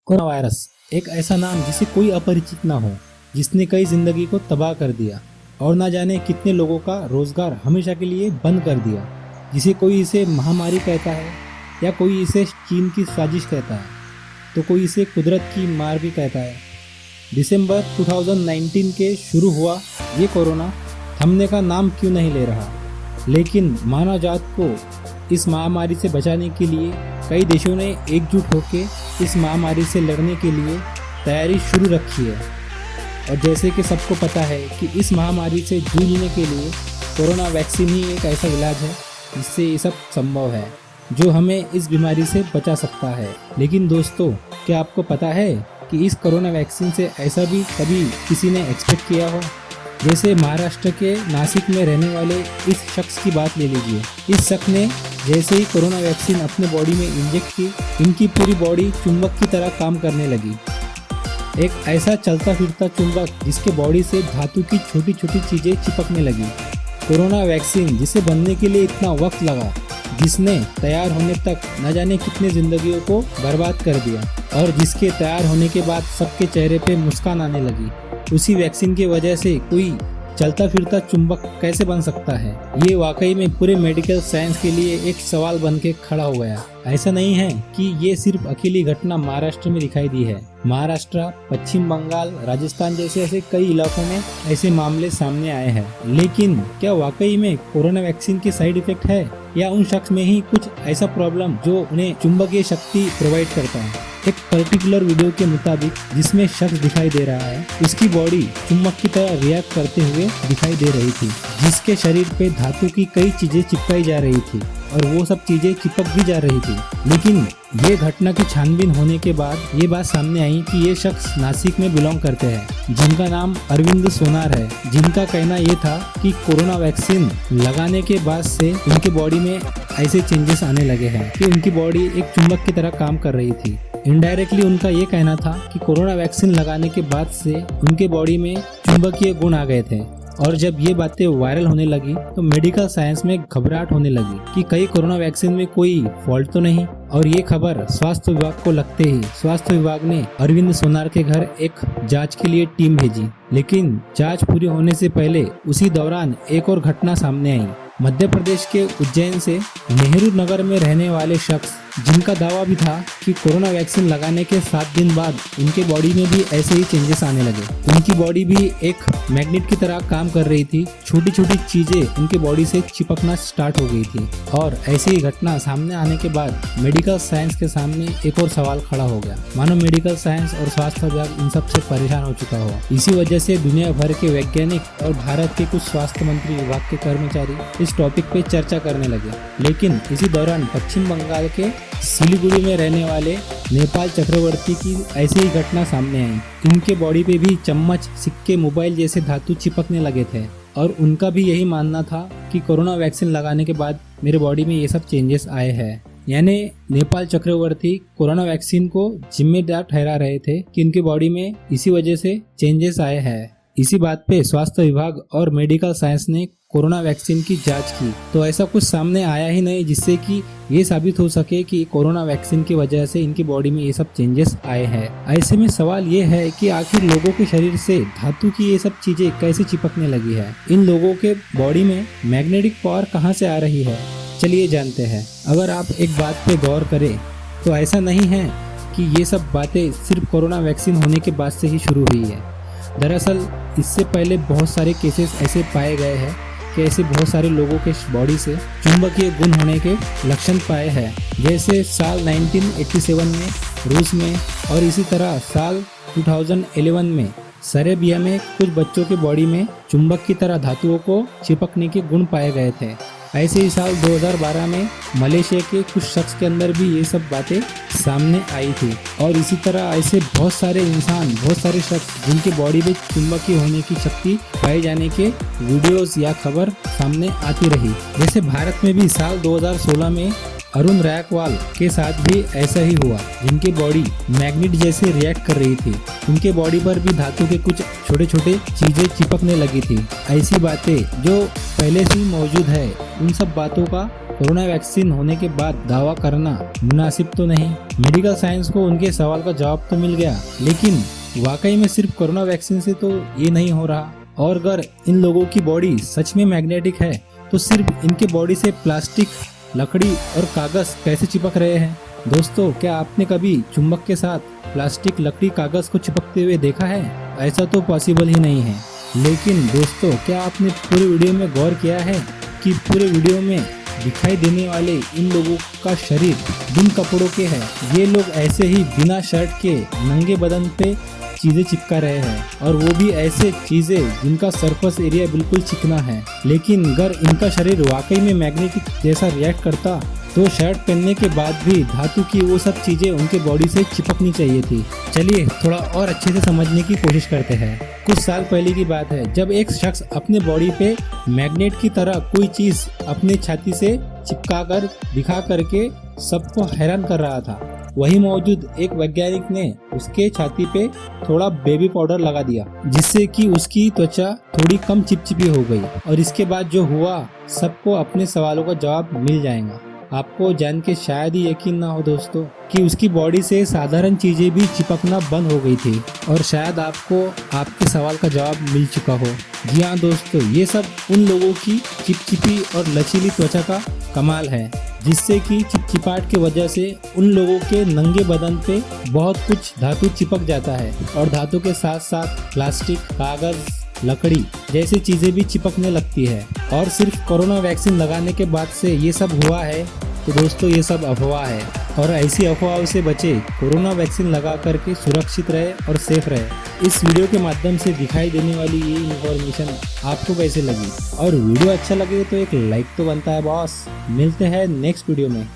Corona virus एक ऐसा नाम जिसे कोई अपरिचित ना हो, जिसने कई जिंदगी को तबाह कर दिया और ना जाने कितने लोगों का रोजगार हमेशा के लिए बंद कर दिया। जिसे कोई इसे महामारी कहता है या कोई इसे चीन की साजिश कहता है, तो कोई इसे कुदरत की मार भी कहता है। दिसंबर 2019 के शुरू हुआ ये कोरोना थमने का नाम क्यों नहीं ले रहा, लेकिन मानव जात को इस महामारी से बचाने के लिए कई देशों ने एकजुट होकर इस महामारी से लड़ने के लिए तैयारी शुरू रखी है। और जैसे कि सबको पता है कि इस महामारी से जूझने के लिए कोरोना वैक्सीन ही एक ऐसा इलाज है जिससे ये सब संभव है, जो हमें इस बीमारी से बचा सकता है। लेकिन दोस्तों, क्या आपको पता है कि इस कोरोना वैक्सीन से ऐसा भी कभी किसी ने एक्सपेक्ट किया हो? जैसे महाराष्ट्र के नासिक में रहने वाले इस शख्स की बात ले लीजिए। इस शख्स ने जैसे ही कोरोना वैक्सीन अपने बॉडी में इंजेक्ट की, इनकी पूरी बॉडी चुंबक की तरह काम करने लगी। एक ऐसा चलता फिरता चुंबक जिसके बॉडी से धातु की छोटी छोटी चीजें चिपकने लगी। कोरोना वैक्सीन जिसे बनने के लिए इतना वक्त लगा, जिसने तैयार होने तक न जाने कितने जिंदगियों को बर्बाद कर दिया, और जिसके तैयार होने के बाद सबके चेहरे पे मुस्कान आने लगी, उसी वैक्सीन की वजह से कोई चलता फिरता चुंबक कैसे बन सकता है? ये वाकई में पूरे मेडिकल साइंस के लिए एक सवाल बन के खड़ा हो गया। ऐसा नहीं है कि ये सिर्फ अकेली घटना महाराष्ट्र में दिखाई दी है। महाराष्ट्र, पश्चिम बंगाल, राजस्थान जैसे ऐसे कई इलाकों में ऐसे मामले सामने आए हैं। लेकिन क्या वाकई में कोरोना वैक्सीन के साइड इफेक्ट है, या उन शख्स में ही कुछ ऐसा प्रॉब्लम जो उन्हें चुंबकीय शक्ति प्रोवाइड करता है? एक पर्टिकुलर वीडियो के मुताबिक जिसमें शख्स दिखाई दे रहा है, उसकी बॉडी चुंबक की तरह रिएक्ट करते हुए दिखाई दे रही थी, जिसके शरीर पे धातु की कई चीजें चिपकाई जा रही थी और वो सब चीजें चिपक भी जा रही थी। लेकिन ये घटना की छानबीन होने के बाद ये बात सामने आई कि ये शख्स नासिक में बिलोंग करते हैं, जिनका नाम अरविंद सोनार है, जिनका कहना ये था कि कोरोना वैक्सीन लगाने के बाद से उनके बॉडी में ऐसे चेंजेस आने लगे हैं कि उनकी बॉडी एक चुंबक की तरह काम कर रही थी। इनडायरेक्टली उनका ये कहना था कि कोरोना वैक्सीन लगाने के बाद से उनके बॉडी में चुंबकीय गुण आ गए थे। और जब ये बातें वायरल होने लगी तो मेडिकल साइंस में घबराहट होने लगी कि कहीं कोरोना वैक्सीन में कोई फॉल्ट तो नहीं। और ये खबर स्वास्थ्य विभाग को लगते ही स्वास्थ्य विभाग ने अरविंद सोनार के घर एक जांच के लिए टीम भेजी। लेकिन जांच पूरी होने से पहले उसी दौरान एक और घटना सामने आई। मध्य प्रदेश के उज्जैन से नेहरू नगर में रहने वाले शख्स, जिनका दावा भी था कि कोरोना वैक्सीन लगाने के 7 दिन बाद उनके बॉडी में भी ऐसे ही चेंजेस आने लगे। उनकी बॉडी भी एक मैग्नेट की तरह काम कर रही थी, छोटी छोटी चीजें उनके बॉडी से चिपकना स्टार्ट हो गई थी। और ऐसी ही घटना सामने आने के बाद मेडिकल साइंस के सामने एक और सवाल खड़ा हो गया, मानो मेडिकल साइंस और स्वास्थ्य विभाग इन सब से परेशान हो चुका हो। इसी वजह से दुनिया भर के वैज्ञानिक और भारत के कुछ स्वास्थ्य मंत्री विभाग के कर्मचारी इस टॉपिक पे चर्चा करने लगे। लेकिन इसी दौरान पश्चिम बंगाल के सिलीगुड़ी में रहने वाले नेपाल चक्रवर्ती की ऐसी ही घटना सामने आई। इनके बॉडी पे भी चम्मच, सिक्के, मोबाइल जैसे धातु चिपकने लगे थे, और उनका भी यही मानना था कि कोरोना वैक्सीन लगाने के बाद मेरे बॉडी में ये सब चेंजेस आए हैं। यानी नेपाल चक्रवर्ती कोरोना वैक्सीन को जिम्मेदार ठहरा रहे थे कि उनकी बॉडी में इसी वजह से चेंजेस आए हैं। इसी बात पे स्वास्थ्य विभाग और मेडिकल साइंस ने कोरोना वैक्सीन की जांच की, तो ऐसा कुछ सामने आया ही नहीं जिससे कि ये साबित हो सके कि कोरोना वैक्सीन की वजह से इनकी बॉडी में ये सब चेंजेस आए हैं। ऐसे में सवाल ये है कि आखिर लोगों के शरीर से धातु की ये सब चीजें कैसे चिपकने लगी है? इन लोगों के बॉडी में मैग्नेटिक पावर कहाँ से आ रही है? चलिए जानते हैं। अगर आप एक बात पे गौर करें तो ऐसा नहीं है कि ये सब बातें सिर्फ कोरोना वैक्सीन होने के बाद से ही शुरू हुई है। दरअसल इससे पहले बहुत सारे केसेस ऐसे पाए गए हैं कि ऐसे बहुत सारे लोगों के बॉडी से चुंबकीय गुण होने के लक्षण पाए हैं। जैसे साल 1987 में रूस में, और इसी तरह साल 2011 में सेरेबिया में कुछ बच्चों के बॉडी में चुंबक की तरह धातुओं को चिपकने के गुण पाए गए थे। ऐसे ही साल 2012 में मलेशिया के कुछ शख्स के अंदर भी ये सब बातें सामने आई थी। और इसी तरह ऐसे बहुत सारे इंसान, बहुत सारे शख्स जिनके बॉडी में चुंबकीय होने की शक्ति पाए जाने के वीडियोस या खबर सामने आती रही। जैसे भारत में भी साल 2016 में अरुण रायकवाल के साथ भी ऐसा ही हुआ, जिनकी बॉडी मैग्नेट जैसे रिएक्ट कर रही थी। उनके बॉडी पर भी धातु के कुछ छोटे छोटे चीजें चिपकने लगी थी। ऐसी बातें जो पहले से ही मौजूद है, उन सब बातों का कोरोना वैक्सीन होने के बाद दावा करना मुनासिब तो नहीं। मेडिकल साइंस को उनके सवाल का जवाब तो मिल गया, लेकिन वाकई में सिर्फ कोरोना वैक्सीन से तो ये नहीं हो रहा। और अगर इन लोगों की बॉडी सच में मैग्नेटिक है तो सिर्फ इनके बॉडी से प्लास्टिक, लकड़ी और कागज कैसे चिपक रहे हैं? दोस्तों, क्या आपने कभी चुंबक के साथ प्लास्टिक, लकड़ी, कागज को चिपकते हुए देखा है? ऐसा तो पॉसिबल ही नहीं है। लेकिन दोस्तों, क्या आपने पूरे वीडियो में गौर किया है कि पूरे वीडियो में दिखाई देने वाले इन लोगों का शरीर बिन कपड़ों के है? ये लोग ऐसे ही बिना शर्ट के नंगे बदन पे चीजें चिपका रहे हैं, और वो भी ऐसे चीजें जिनका सरफेस एरिया बिल्कुल चिकना है। लेकिन अगर इनका शरीर वाकई में मैग्नेटिक जैसा रिएक्ट करता तो शर्ट पहनने के बाद भी धातु की वो सब चीजें उनके बॉडी से चिपकनी चाहिए थी। चलिए थोड़ा और अच्छे से समझने की कोशिश करते हैं। कुछ साल पहले की बात है, जब एक शख्स अपने बॉडी पे मैग्नेट की तरह कोई चीज अपने छाती से चिपका कर दिखा करके सबको हैरान कर रहा था। वही मौजूद एक वैज्ञानिक ने उसके छाती पे थोड़ा बेबी पाउडर लगा दिया, जिससे कि उसकी त्वचा थोड़ी कम चिपचिपी हो गई। और इसके बाद जो हुआ, सबको अपने सवालों का जवाब मिल जाएगा। आपको जान के शायद ही यकीन ना हो दोस्तों कि उसकी बॉडी से साधारण चीजें भी चिपकना बंद हो गई थी, और शायद आपको आपके सवाल का जवाब मिल चुका हो। जी हाँ दोस्तों, ये सब उन लोगों की चिपचिपी और लचीली त्वचा का कमाल है, जिससे कि चिपचिपाहट की वजह से उन लोगों के नंगे बदन पे बहुत कुछ धातु चिपक जाता है, और धातु के साथ साथ प्लास्टिक, कागज, लकड़ी जैसी चीजें भी चिपकने लगती है। और सिर्फ कोरोना वैक्सीन लगाने के बाद से ये सब हुआ है, तो दोस्तों ये सब अफवाह है, और ऐसी अफवाहों से बचे। कोरोना वैक्सीन लगा करके सुरक्षित रहे और सेफ रहे। इस वीडियो के माध्यम से दिखाई देने वाली ये इन्फॉर्मेशन आपको कैसे लगी? और वीडियो अच्छा लगे तो एक लाइक तो बनता है बॉस। मिलते हैं नेक्स्ट वीडियो में।